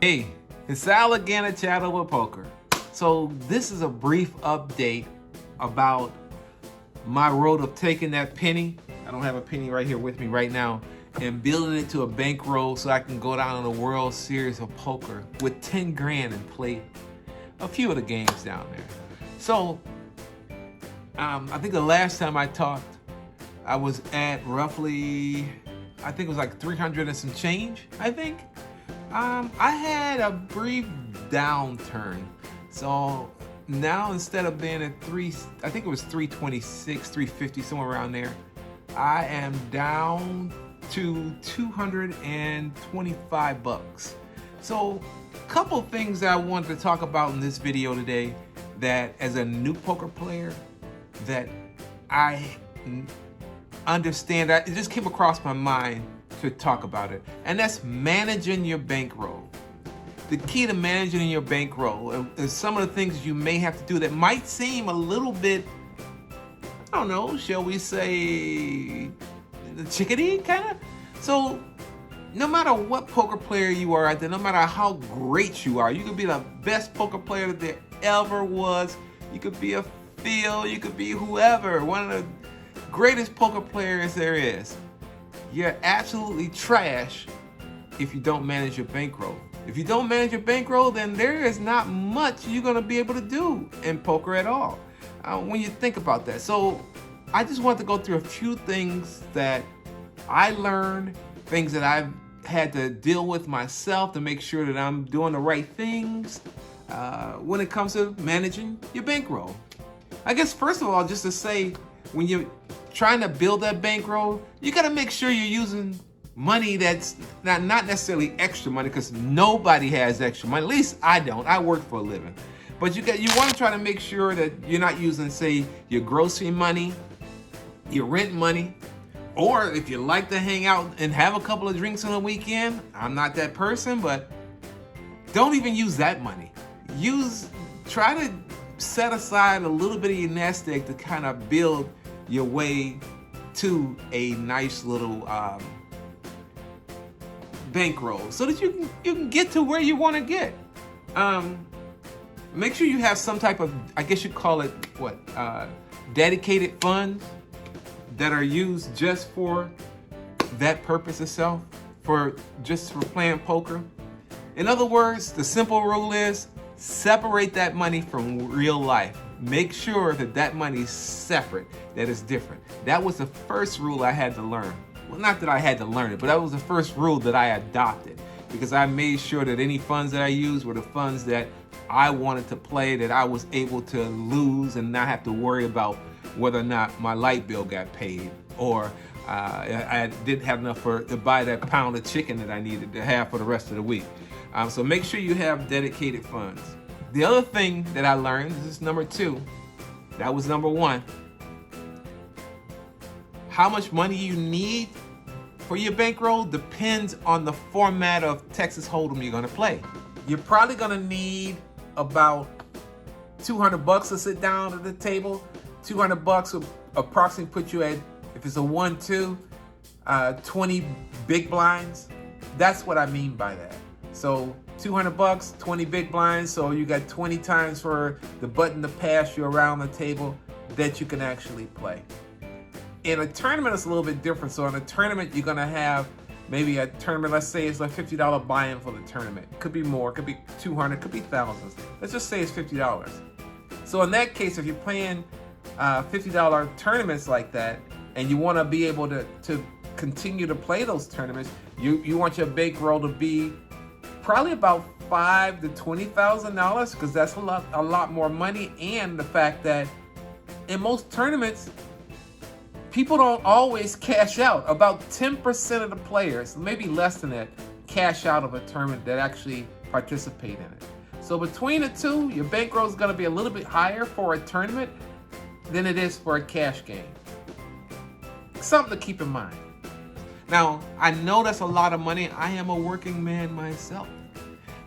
Hey, it's Al again at Chatting with Poker. So this is a brief update about my road of taking that penny. I don't have a penny right here with me right now, and building it to a bankroll so I can go down in the World Series of Poker with 10 grand and play a few of the games down there. So I think the last time I talked, I was at roughly, I think it was like 300 and some change, I think. I had a brief downturn. So now instead of being at I think it was 326, 350, somewhere around there, I am down to 225 bucks. So a couple things that I wanted to talk about in this video today that as a new poker player that I understand, it just came across my mind to talk about it, and that's managing your bankroll. The key to managing your bankroll is some of the things you may have to do that might seem a little bit, I don't know, shall we say, chickadee kind of? So no matter what poker player you are out there, no matter how great you are, you could be the best poker player that there ever was. You could be a Phil, you could be whoever, one of the greatest poker players there is. You're absolutely trash if you don't manage your bankroll. If you don't manage your bankroll, then there is not much you're gonna be able to do in poker at all, when you think about that. So I just want to go through a few things that I learned, things that I've had to deal with myself to make sure that I'm doing the right things when it comes to managing your bankroll. I guess first of all, just to say, when you're trying to build that bankroll, you got to make sure you're using money that's not necessarily extra money, because nobody has extra money. At least I don't. I work for a living. But you want to try to make sure that you're not using, say, your grocery money, your rent money, or if you like to hang out and have a couple of drinks on the weekend. I'm not that person, but don't even use that money. Try to set aside a little bit of your nest egg to kind of build your way to a nice little bankroll so that you can get to where you want to get. Make sure you have some type of, I guess you call it dedicated funds that are used just for that purpose itself, for playing poker. In other words, the simple rule is separate that money from real life. Make sure that money is separate, that it's different. That was the first rule I had to learn. Well, not that I had to learn it, but that was the first rule that I adopted, because I made sure that any funds that I used were the funds that I wanted to play, that I was able to lose and not have to worry about whether or not my light bill got paid, or I didn't have enough to buy that pound of chicken that I needed to have for the rest of the week. So make sure you have dedicated funds. The other thing that I learned, this is number 2, that was number 1. How much money you need for your bankroll depends on the format of Texas Hold'em you're gonna play. You're probably gonna need about 200 bucks to sit down at the table. 200 bucks will approximately put you at, if it's a 1-2, 20 big blinds. That's what I mean by that. So 200 bucks, 20 big blinds, so you got 20 times for the button to pass you around the table that you can actually play. In a tournament, it's a little bit different. So in a tournament, you're gonna have maybe a tournament, let's say it's like $50 buy-in for the tournament. Could be more, could be 200, could be thousands. Let's just say it's $50. So in that case, if you're playing $50 tournaments like that, and you wanna be able to continue to play those tournaments, you want your bankroll to be probably about $5,000 to $20,000, because that's a lot more money. And the fact that in most tournaments, people don't always cash out. About 10% of the players, maybe less than that, cash out of a tournament that actually participate in it. So between the two, your bankroll is going to be a little bit higher for a tournament than it is for a cash game. Something to keep in mind. Now, I know that's a lot of money. I am a working man myself.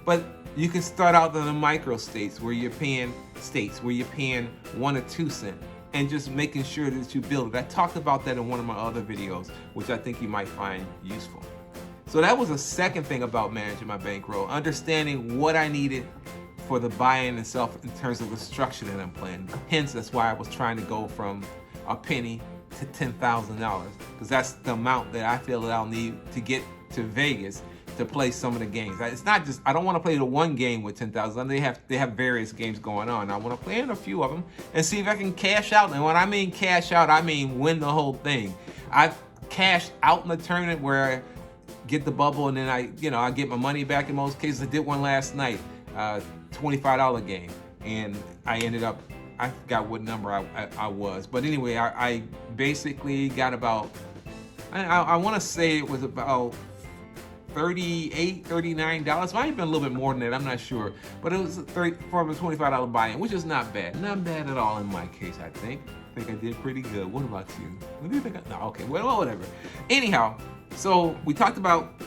But you can start out in the micro states where you're paying 1 or 2 cents, and just making sure that you build it. I talked about that in one of my other videos, which I think you might find useful. So that was the second thing about managing my bankroll, understanding what I needed for the buy-in itself in terms of the structure that I'm playing. Hence, that's why I was trying to go from a penny to $10,000, because that's the amount that I feel that I'll need to get to Vegas to play some of the games. It's not just, I don't want to play the one game with 10,000. They have various games going on. I want to play in a few of them and see if I can cash out. And when I mean cash out, I mean win the whole thing. I've cashed out in the tournament where I get the bubble and then I get my money back in most cases. I did one last night, $25 game, and I ended up, I forgot what number I was, but anyway, I basically got about, I want to say it was about $38, $39. Might have been a little bit more than that, I'm not sure. But it was for a $25 buy-in, which is not bad. Not bad at all in my case, I think. I think I did pretty good. What about you? What do you think? No, okay, well, whatever. Anyhow, so we talked about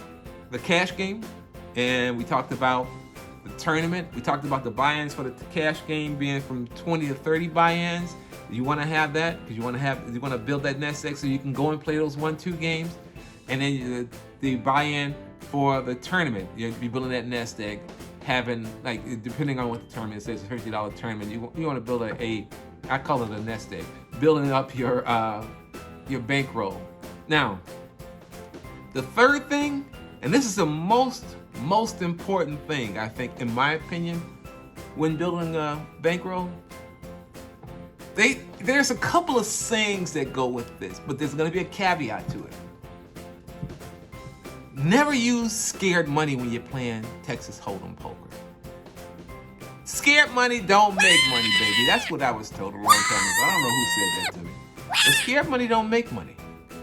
the cash game, and we talked about the tournament. We talked about the buy-ins for the cash game being from 20 to 30 buy-ins. You want to have that because you want to build that nest egg so you can go and play those 1-2 games, and then the buy-in for the tournament. You'll be building that nest egg, having, like, depending on what the tournament says, a $50 tournament. You want to build I call it a nest egg, building up your bankroll. Now, the third thing, and this is the most important thing, I think, in my opinion, when building a bankroll, there's a couple of sayings that go with this, but there's going to be a caveat to it. Never use scared money when you're playing Texas Hold'em poker. Scared money don't make money, baby. That's what I was told a long time ago. I don't know who said that to me. But scared money don't make money.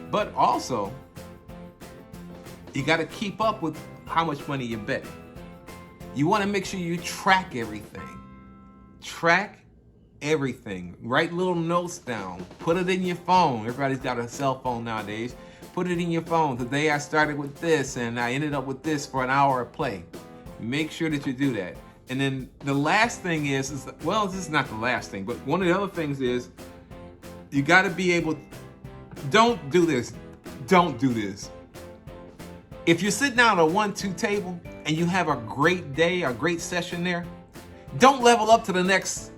But also, you got to keep up with how much money you're betting. You want to make sure you track everything. Track everything. Write little notes down. Put it in your phone. Everybody's got a cell phone nowadays. Put it in your phone. Today I started with this and I ended up with this for an hour of play. Make sure that you do that. And then the last thing is well, this is not the last thing, but one of the other things is you got to be able, don't do this. Don't do this. If you're sitting down at a 1-2 table and you have a great day, a great session there, don't level up to the next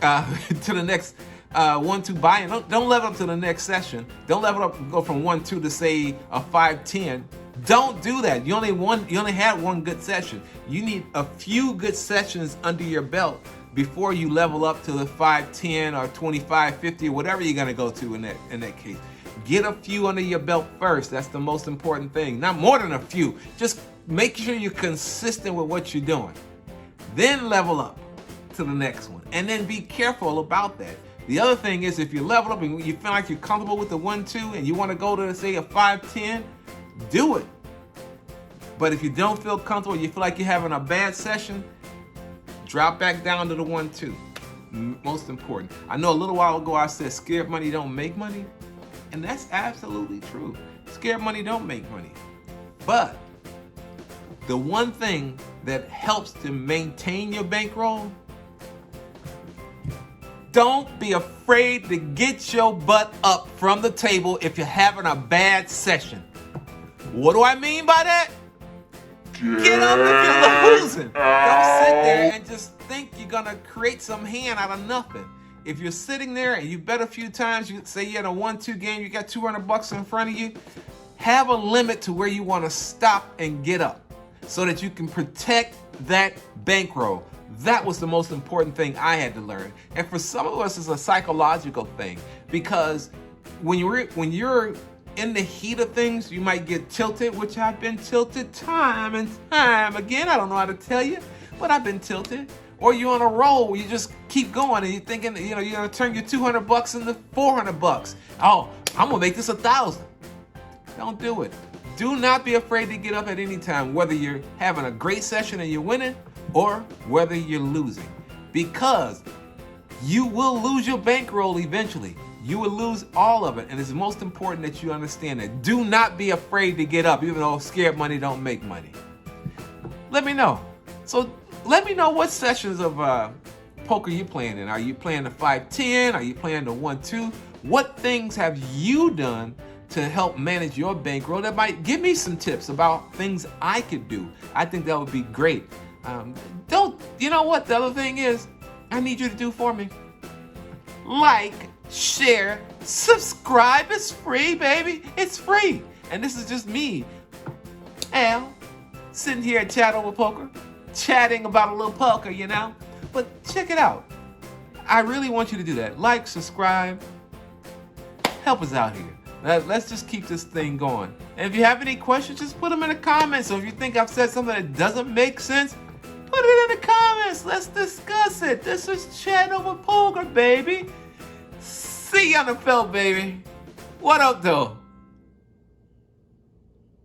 1-2 buy-in. Don't level up to the next session. Don't level up, go from 1-2 to say a 5-10. Don't do that. You only had one good session. You need a few good sessions under your belt before you level up to the 5-10 or 25-50 or whatever you're gonna go to in that case. Get a few under your belt first. That's the most important thing. Not more than a few. Just make sure you're consistent with what you're doing. Then level up to the next one. And then be careful about that. The other thing is, if you level up and you feel like you're comfortable with the 1-2 and you want to go to, say, a 5-10, do it. But if you don't feel comfortable, you feel like you're having a bad session, drop back down to the 1-2. Most important. I know a little while ago I said scared money don't make money, and that's absolutely true. Scared money don't make money. But the one thing that helps to maintain your bankroll, don't be afraid to get your butt up from the table if you're having a bad session. What do I mean by that? Get up if you're losing. Don't sit there and just think you're gonna create some hand out of nothing. If you're sitting there and you bet a few times, you say you're in a 1-2 game, you got $200 in front of you, have a limit to where you want to stop and get up so that you can protect that bankroll. That was the most important thing I had to learn. And for some of us, it's a psychological thing, because when you're in the heat of things, you might get tilted, which I've been tilted time and time again. I don't know how to tell you, but I've been tilted. Or you're on a roll where you just keep going and you're thinking, you're gonna turn your $200 into $400. Oh, I'm gonna make this 1,000. Don't do it. Do not be afraid to get up at any time, whether you're having a great session and you're winning or whether you're losing, because you will lose your bankroll eventually. You will lose all of it, and it's most important that you understand that. Do not be afraid to get up, even though scared money don't make money. Let me know. So let me know what sessions of poker you're playing in. Are you playing the 5-10? Are you playing the 1-2? What things have you done to help manage your bankroll that might give me some tips about things I could do. I think that would be great. You know what the other thing is I need you to do for me? Like, share, subscribe. It's free, baby. It's free. And this is just me, Al, sitting here at Chat Over Poker, chatting about a little poker, you know? But check it out. I really want you to do that. Like, subscribe, help us out here. Let's just keep this thing going. And if you have any questions, just put them in the comments. So if you think I've said something that doesn't make sense, put it in the comments. Let's discuss it. This is Chat Over Poker, baby. See you on the field, baby. What up, though?